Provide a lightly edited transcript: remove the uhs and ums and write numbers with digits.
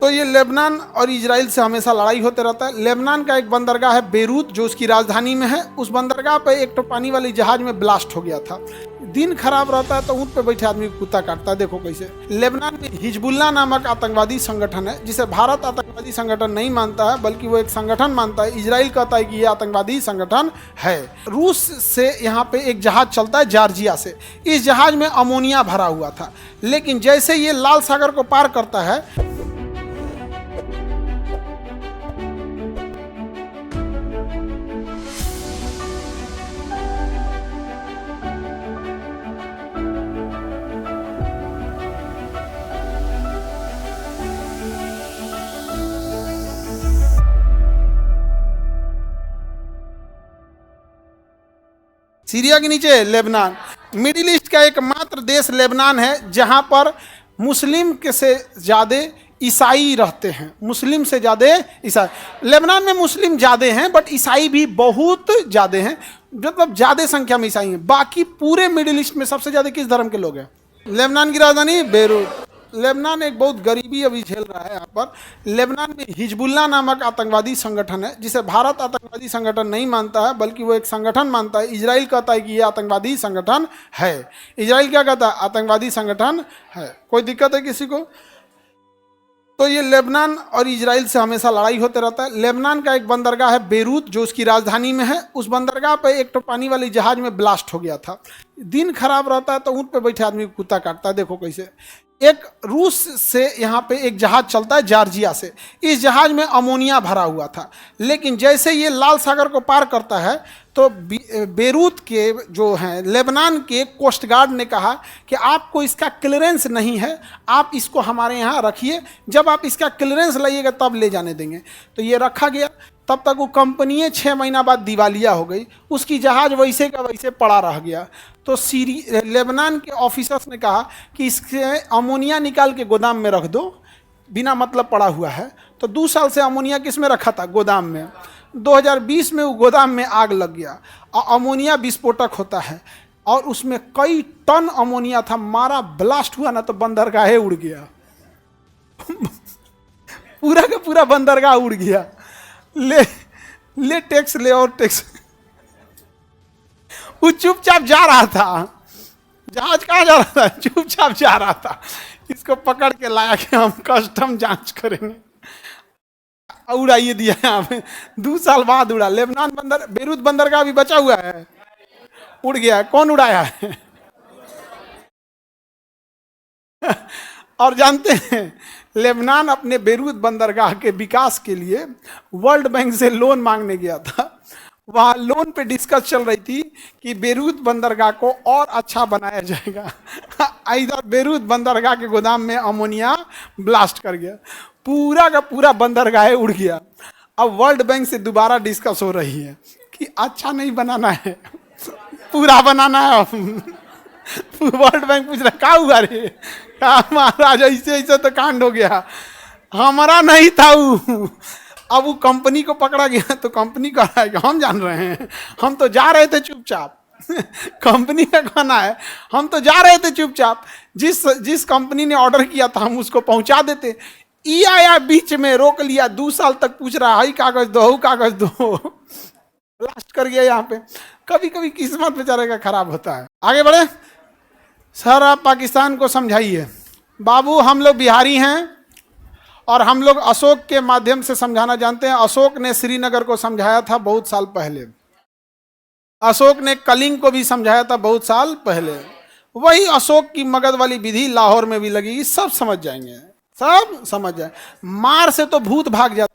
तो ये लेबनान और इजराइल से हमेशा लड़ाई होते रहता है। लेबनान का एक बंदरगाह है बेरूत, जो उसकी राजधानी में है। उस बंदरगाह पे एक तो पानी वाली जहाज में ब्लास्ट हो गया था। दिन खराब रहता है तो ऊँट पे बैठे आदमी को कुत्ता काटता है। देखो कैसे। लेबनान में हिजबुल्लाह नामक आतंकवादी संगठन है, जिसे भारत आतंकवादी संगठन नहीं मानता है, बल्कि वो एक संगठन मानता है। इजराइल कहता है कि ये आतंकवादी संगठन है। रूस से यहाँ पे एक जहाज चलता है जॉर्जिया से। इस जहाज में अमोनिया भरा हुआ था, लेकिन जैसे ये लाल सागर को पार करता है, सीरिया के नीचे लेबनान। मिडिल ईस्ट का एकमात्र देश लेबनान है जहां पर मुस्लिम के से ज़्यादा ईसाई रहते हैं। मुस्लिम से ज़्यादा ईसाई। लेबनान में मुस्लिम ज़्यादा हैं, बट ईसाई भी बहुत ज़्यादा हैं, मतलब ज़्यादा संख्या में ईसाई हैं। बाकी पूरे मिडिल ईस्ट में सबसे ज़्यादा किस धर्म के लोग हैं? लेबनान की राजधानी बेरूत। लेबनान एक बहुत गरीबी अभी झेल रहा है यहाँ पर। लेबनान में हिजबुल्लाह नामक आतंकवादी संगठन है, जिसे भारत आतंकवादी संगठन नहीं मानता है, बल्कि वो एक संगठन मानता है। इजराइल कहता है कि ये आतंकवादी संगठन है। इजराइल क्या कहता है? आतंकवादी संगठन है। कोई दिक्कत है किसी को? तो ये लेबनान और इजराइल से हमेशा लड़ाई होते रहता है। लेबनान का एक बंदरगाह है बेरूत, जो उसकी राजधानी में है। उस बंदरगाह पे एक तो पानी वाली जहाज में ब्लास्ट हो गया था। दिन खराब रहता है तो ऊँट पे बैठे आदमी को कुत्ता काटता है। देखो कैसे। एक रूस से यहाँ पे एक जहाज चलता है जॉर्जिया से। इस जहाज में अमोनिया भरा हुआ था, लेकिन जैसे ये लाल सागर को पार करता है तो बेरूत के जो हैं लेबनान के कोस्ट गार्ड ने कहा कि आपको इसका क्लियरेंस नहीं है, आप इसको हमारे यहाँ रखिए, जब आप इसका क्लियरेंस लाइएगा तब ले जाने देंगे। तो ये रखा गया। तब तक वो कंपनी 6 महीना बाद दिवालिया हो गई। उसकी जहाज़ वैसे का वैसे पड़ा रह गया। तो लेबनान के ऑफिसर्स ने कहा कि इसके अमोनिया निकाल के गोदाम में रख दो, बिना मतलब पड़ा हुआ है। तो 2 साल से अमोनिया किस में रखा था? गोदाम में। 2020 में वो गोदाम में आग लग गया। और अमोनिया विस्फोटक होता है, और उसमें कई टन अमोनिया था। मारा ब्लास्ट हुआ ना तो बंदरगाह उड़ गया। पूरा का पूरा बंदरगाह उड़ गया। ले टैक्स ले और टैक्स। वो चुपचाप जा रहा था। जहाज कहाँ जा रहा था? चुपचाप जा रहा था। इसको पकड़ के लाया कि हम कस्टम जांच करेंगे। उड़ाइए दिया यहाँ पे। 2 साल बाद उड़ा। लेबनान बेरूत बंदरगाह भी बचा हुआ है, उड़ गया। कौन उड़ाया है? और जानते हैं, लेबनान अपने बेरूत बंदरगाह के विकास के लिए वर्ल्ड बैंक से लोन मांगने गया था। वहाँ लोन पे डिस्कस चल रही थी कि बेरूत बंदरगाह को और अच्छा बनाया जाएगा। इधर बेरूत बंदरगाह के गोदाम में अमोनिया ब्लास्ट कर गया। पूरा का पूरा बंदरगाह उड़ गया। अब वर्ल्ड बैंक से दोबारा डिस्कस हो रही है कि अच्छा नहीं बनाना है, पूरा बनाना है। वर्ल्ड बैंक पूछ रहा क्या हुआ रे? महाराज ऐसे ऐसे तो कांड हो गया, हमारा नहीं था वो। अब वो कंपनी को पकड़ा गया तो कंपनी कह रहा है कि हम जान रहे हैं, हम तो जा रहे थे चुपचाप। कंपनी का कहना है हम तो जा रहे थे चुपचाप, जिस कंपनी ने ऑर्डर किया था हम उसको पहुंचा देते। ई आया बीच में, रोक लिया। 2 साल तक पूछ रहा है कागज दो, कागज दो। ब्लास्ट कर गया यहाँ पे। कभी कभी किस्मत बेचारे का खराब होता है। आगे बढ़े सर, आप पाकिस्तान को समझाइए। बाबू हम लोग बिहारी हैं और हम लोग अशोक के माध्यम से समझाना जानते हैं। अशोक ने श्रीनगर को समझाया था बहुत साल पहले। अशोक ने कलिंग को भी समझाया था बहुत साल पहले। वही अशोक की मगध वाली विधि लाहौर में भी लगेगी। सब समझ जाएंगे, सब समझ जाए। मार से तो भूत भाग जाता